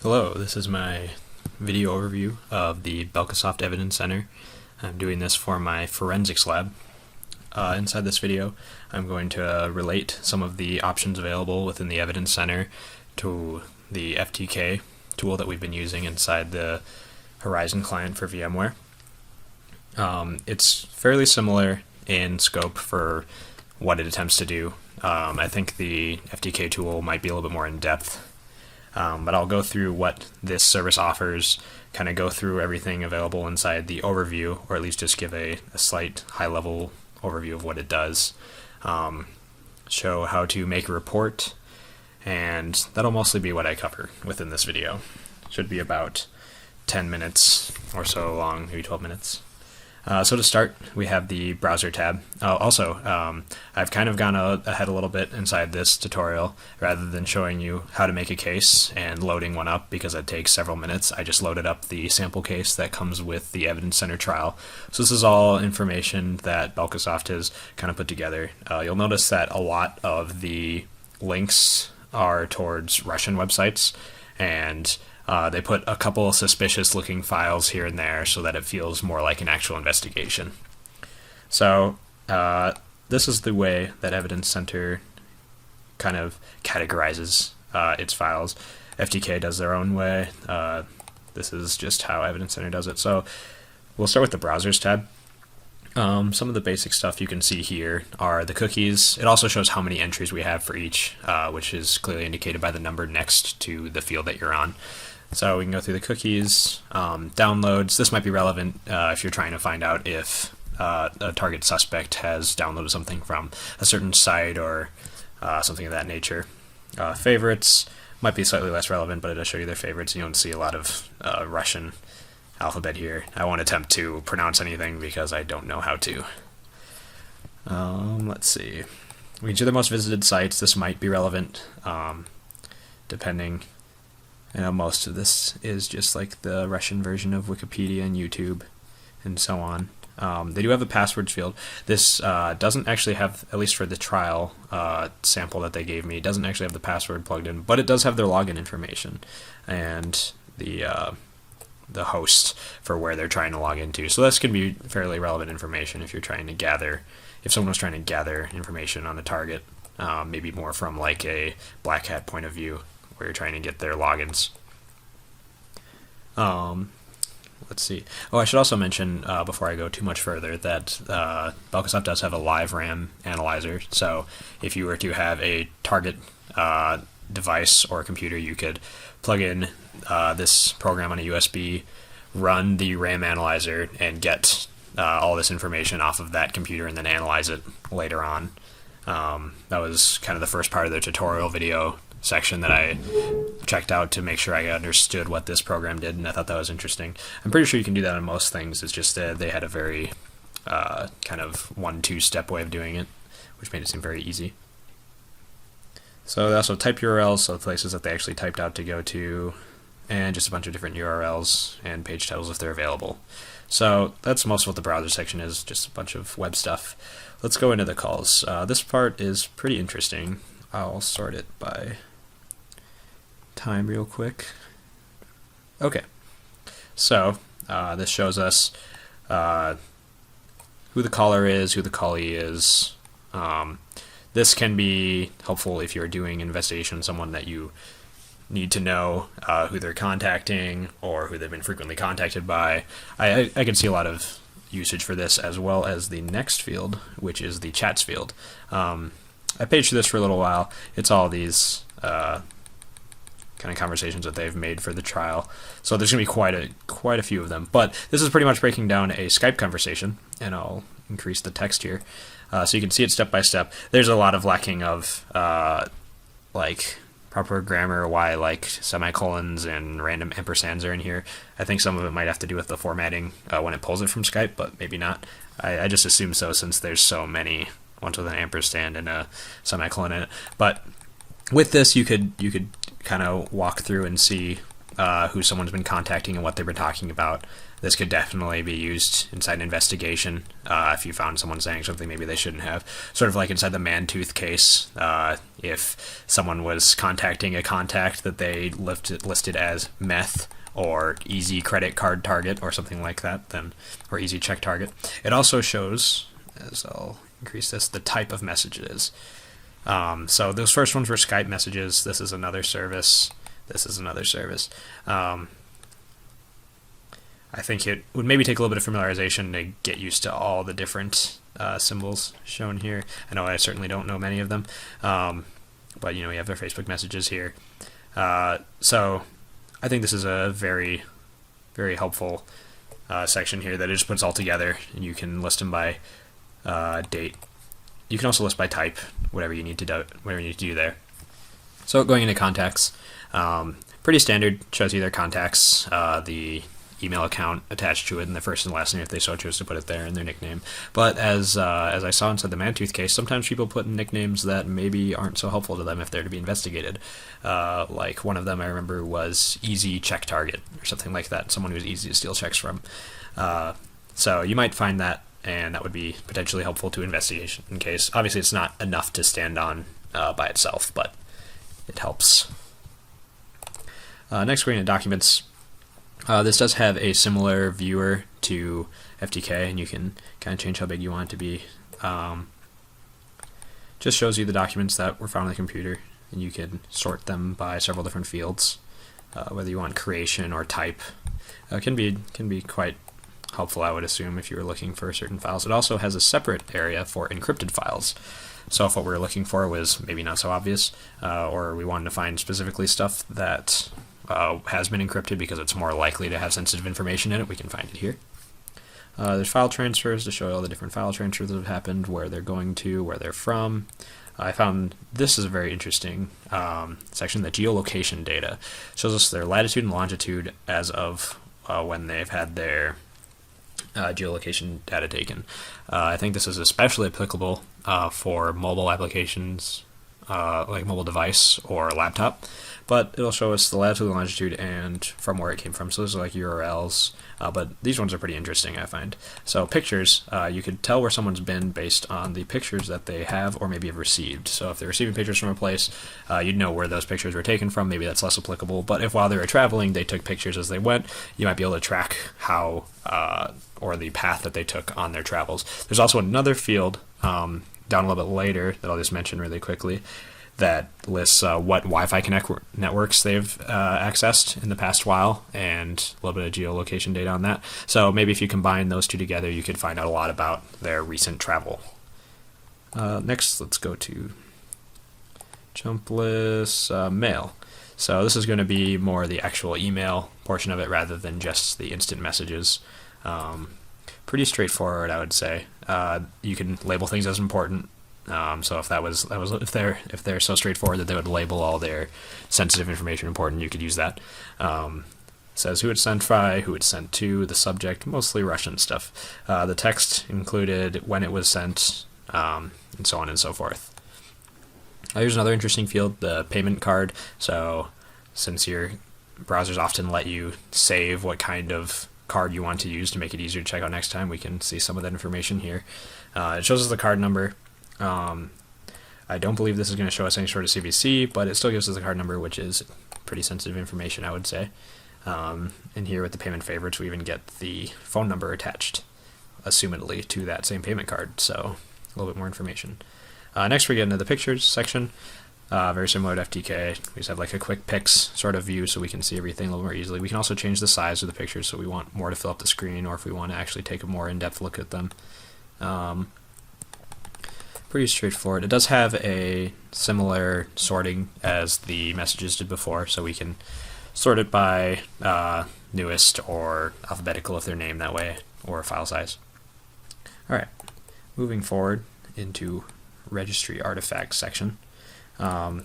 Hello, this is my video overview of the Belkasoft Evidence Center. I'm doing this for my forensics lab. Inside this video, I'm going to relate some of the options available within the Evidence Center to the FTK tool that we've been using inside the Horizon client for VMware. It's fairly similar in scope for what it attempts to do. I think the FTK tool might be a little bit more in depth. But I'll go through what this service offers, kind of go through everything available inside the overview, or at least just give a slight high-level overview of what it does, show how to make a report, and that'll mostly be what I cover within this video. Should be about 10 minutes or so long, maybe 12 minutes. So to start, we have the browser tab. I've kind of gone ahead a little bit inside this tutorial. Rather than showing you how to make a case and loading one up, because it takes several minutes, I just loaded up the sample case that comes with the Evidence Center trial. So this is all information that Belkasoft has kind of put together. You'll notice that a lot of the links are towards Russian websites, and they put a couple of suspicious looking files here and there so that it feels more like an actual investigation. So this is the way that Evidence Center kind of categorizes its files. FTK does their own way. This is just how Evidence Center does it. So we'll start with the Browsers tab. Some of the basic stuff you can see here are the cookies. It also shows how many entries we have for each, which is clearly indicated by the number next to the field that you're on. So we can go through the cookies, downloads. This might be relevant if you're trying to find out if a target suspect has downloaded something from a certain site or something of that nature. Favorites might be slightly less relevant, but it does show you their favorites. You don't see a lot of Russian alphabet here. I won't attempt to pronounce anything because I don't know how to. Let's see. We can see the most visited sites. This might be relevant, depending. I know most of this is just like the Russian version of Wikipedia and YouTube and so on. They do have a passwords field. This doesn't actually have, at least for the trial sample that they gave me, it doesn't actually have the password plugged in, but it does have their login information and the host for where they're trying to log into. So this can be fairly relevant information if you're trying to gather, if someone was trying to gather information on the target, maybe more from like a black hat point of view, where you're trying to get their logins. Let's see. Oh, I should also mention, before I go too much further, that Belkasoft does have a live RAM analyzer. So if you were to have a target device or computer, you could plug in this program on a USB, run the RAM analyzer, and get all this information off of that computer and then analyze it later on. That was kind of the first part of the tutorial video section that I checked out to make sure I understood what this program did, and I thought that was interesting. I'm pretty sure you can do that on most things. It's just they had a very kind of 1-2 step way of doing it, which made it seem very easy. So they also type URLs, so places that they actually typed out to go to, and just a bunch of different URLs and page titles if they're available. So that's most of what the browser section is, just a bunch of web stuff. Let's go into the calls. This part is pretty interesting. I'll sort it by time real quick. Okay, so this shows us who the caller is, who the callee is. This can be helpful if you're doing an investigation on someone that you need to know who they're contacting or who they've been frequently contacted by. I can see a lot of usage for this, as well as the next field, which is the chats field. I paged through this for a little while. It's all these kind of conversations that they've made for the trial. So there's going to be quite a few of them. But this is pretty much breaking down a Skype conversation, and I'll increase the text here so you can see it step by step. There's a lot of lacking of like proper grammar, why like semicolons and random ampersands are in here. I think some of it might have to do with the formatting when it pulls it from Skype, but maybe not. I just assume so, since there's so many ones with an ampersand and a semicolon in it. But with this, you could kind of walk through and see who someone's been contacting and what they've been talking about. This could definitely be used inside an investigation if you found someone saying something maybe they shouldn't have. Sort of like inside the Mantooth case, if someone was contacting a contact that they listed as meth or easy credit card target or something like that, then, or easy check target. It also shows, as I'll increase this, the type of message it is. So those first ones were Skype messages. This is another service. This is another service. I think it would maybe take a little bit of familiarization to get used to all the different symbols shown here. I know I certainly don't know many of them, but you know, we have their Facebook messages here. So I think this is a very, very helpful section here that it just puts all together, and you can list them by date. You can also list by type, whatever you need to do there. So going into contacts, pretty standard. Shows you their contacts, the email account attached to it, and the first and last name if they so choose to put it there, and their nickname. But as I saw inside the Mantooth case, sometimes people put in nicknames that maybe aren't so helpful to them if they're to be investigated. Like one of them I remember was Easy Check Target or something like that. Someone who was easy to steal checks from. So you might find that, and that would be potentially helpful to investigation in case. Obviously, it's not enough to stand on by itself, but it helps. Next, we're going to documents. This does have a similar viewer to FTK, and you can kind of change how big you want it to be. Just shows you the documents that were found on the computer, and you can sort them by several different fields, whether you want creation or type. Can be quite helpful, I would assume, if you were looking for certain files. It also has a separate area for encrypted files. So if what we were looking for was maybe not so obvious, or we wanted to find specifically stuff that has been encrypted because it's more likely to have sensitive information in it, we can find it here. There's file transfers to show you all the different file transfers that have happened, where they're going to, where they're from. I found this is a very interesting section, the geolocation data. Shows us their latitude and longitude as of when they've had their geolocation data taken. I think this is especially applicable for mobile applications, like mobile device or laptop, but it'll show us the latitude and longitude and from where it came from. So those are like URLs, but these ones are pretty interesting, I find. So pictures, you could tell where someone's been based on the pictures that they have or maybe have received. So if they're receiving pictures from a place, you'd know where those pictures were taken from. Maybe that's less applicable, but if while they were traveling they took pictures as they went, you might be able to track how or the path that they took on their travels. There's also another field down a little bit later that I'll just mention really quickly that lists what Wi-Fi networks they've accessed in the past while, and a little bit of geolocation data on that. So maybe if you combine those two together, you could find out a lot about their recent travel. Next, let's go to jump list mail. So this is going to be more the actual email portion of it rather than just the instant messages. Pretty straightforward, I would say. You can label things as important. So if if they're so straightforward that they would label all their sensitive information important, you could use that. Says who it's sent by, who it's sent to, the subject, mostly Russian stuff. The text included when it was sent, and so on and so forth. Here's another interesting field, the payment card. So since your browsers often let you save what kind of card you want to use to make it easier to check out next time, we can see some of that information here. It shows us the card number. I don't believe this is going to show us any sort of CVC, but it still gives us the card number, which is pretty sensitive information, I would say. And here with the payment favorites, we even get the phone number attached, assumedly, to that same payment card, so a little bit more information. Next we get into the pictures section. Very similar to FTK. We just have like a quick pics sort of view so we can see everything a little more easily. We can also change the size of the pictures so we want more to fill up the screen, or if we want to actually take a more in-depth look at them. Pretty straightforward. It does have a similar sorting as the messages did before, so we can sort it by newest or alphabetical if they're named that way, or file size. Alright, moving forward into registry artifacts section.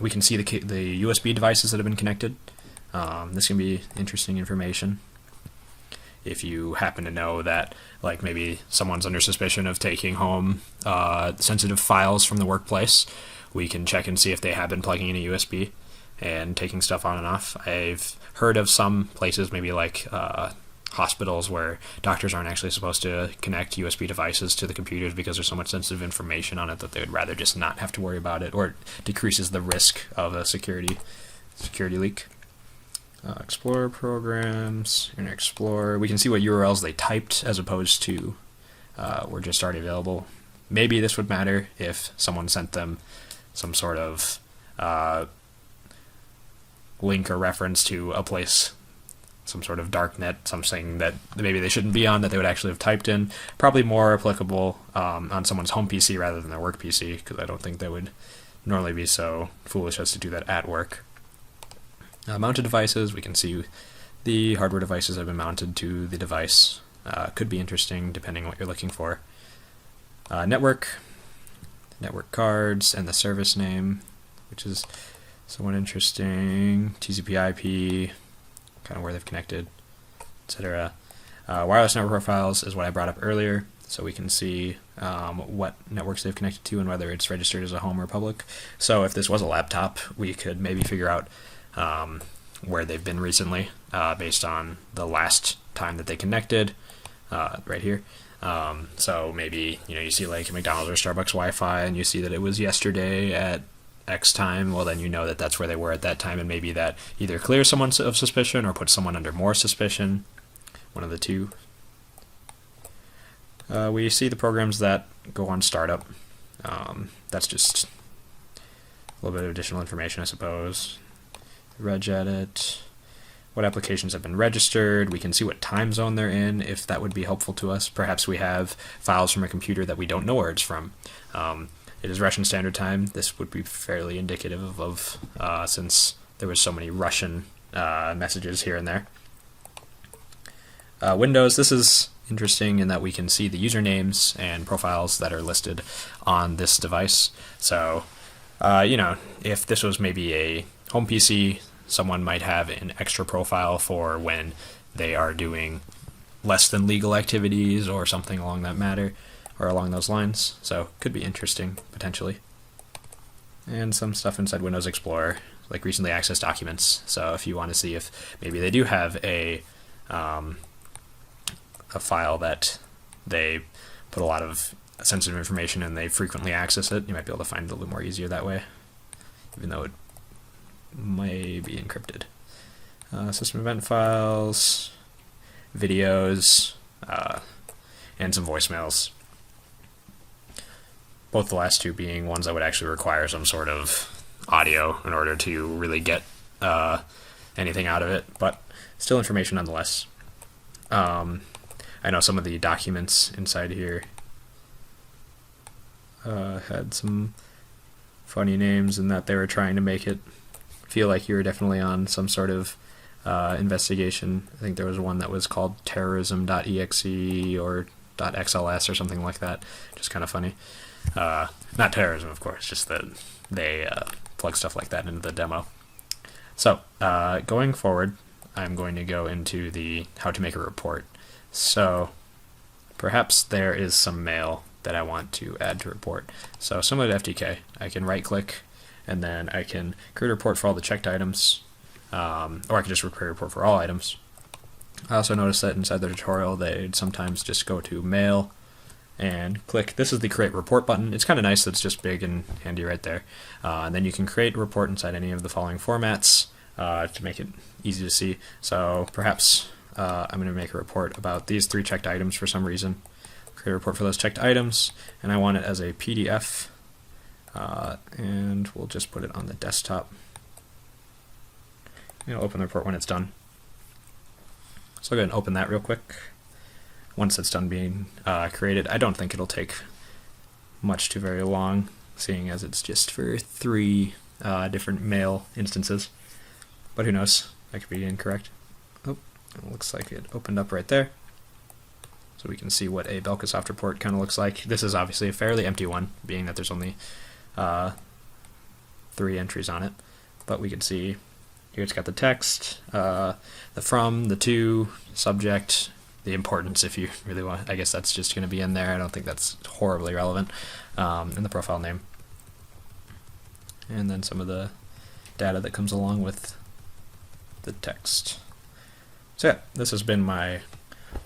We can see the USB devices that have been connected. This can be interesting information. If you happen to know that, like, maybe someone's under suspicion of taking home sensitive files from the workplace, we can check and see if they have been plugging in a USB. and taking stuff on and off. I've heard of some places, maybe like hospitals, where doctors aren't actually supposed to connect USB devices to the computers because there's so much sensitive information on it that they would rather just not have to worry about it, or it decreases the risk of a security leak. Explorer programs, Internet Explorer. We can see what URLs they typed as opposed to were just already available. Maybe this would matter if someone sent them some sort of link or reference to a place, some sort of darknet, something that maybe they shouldn't be on, that they would actually have typed in. Probably more applicable on someone's home PC rather than their work PC, because I don't think they would normally be so foolish as to do that at work. Mounted devices, we can see the hardware devices have been mounted to the device. Could be interesting depending on what you're looking for. Network cards, and the service name, which is somewhat interesting. TCP/IP, kind of where they've connected, etc. Wireless network profiles is what I brought up earlier, so we can see what networks they've connected to and whether it's registered as a home or public. So if this was a laptop, we could maybe figure out where they've been recently based on the last time that they connected, right here. So maybe you see like McDonald's or Starbucks Wi-Fi, and you see that it was yesterday at X time. Well, then you know that that's where they were at that time, and maybe that either clears someone of suspicion or puts someone under more suspicion. One of the two. We see the programs that go on startup. That's just a little bit of additional information, I suppose. Regedit, what applications have been registered. We can see what time zone they're in, if that would be helpful to us. Perhaps we have files from a computer that we don't know where it's from. It is Russian Standard Time. This would be fairly indicative of since there was so many Russian messages here and there. Windows, this is interesting in that we can see the usernames and profiles that are listed on this device. So, if this was maybe a home PC, someone might have an extra profile for when they are doing less than legal activities or something along that matter, or along those lines. So could be interesting, potentially. And some stuff inside Windows Explorer, like recently accessed documents. So if you want to see if maybe they do have a file that they put a lot of sensitive information and they frequently access it, you might be able to find it a little more easier that way, even though it may be encrypted. System event files, videos, and some voicemails. Both the last two being ones that would actually require some sort of audio in order to really get anything out of it, but still information nonetheless. I know some of the documents inside here had some funny names in that they were trying to make it feel like you were definitely on some sort of investigation. I think there was one that was called terrorism.exe or .xls or something like that. Just kind of funny. Not terrorism, of course, just that they plug stuff like that into the demo. So, going forward, I'm going to go into the how to make a report. So, perhaps there is some mail that I want to add to report. So, similar to FTK, I can right-click, and then I can create a report for all the checked items, or I can just create a report for all items. I also noticed that inside the tutorial, they'd sometimes just go to Mail and click. This is the Create Report button. It's kind of nice that it's just big and handy right there. And then you can create a report inside any of the following formats to make it easy to see. So perhaps I'm going to make a report about these 3 checked items for some reason. Create a report for those checked items, and I want it as a PDF. And we'll just put it on the desktop. I'll open the report when it's done. So I'll go ahead and open that real quick. Once it's done being created, I don't think it'll take much to very long, seeing as it's just for 3 different mail instances. But who knows? I could be incorrect. Oh, it looks like it opened up right there. So we can see what a Belkasoft report kind of looks like. This is obviously a fairly empty one, being that there's only 3 entries on it. But we can see here it's got the text, the from, the to, subject, the importance if you really want. I guess that's just going to be in there. I don't think that's horribly relevant. And the profile name. And then some of the data that comes along with the text. So yeah, this has been my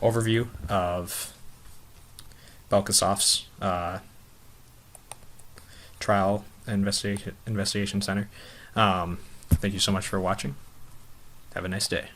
overview of Belkasoft's trial investigation center. Thank you so much for watching. Have a nice day.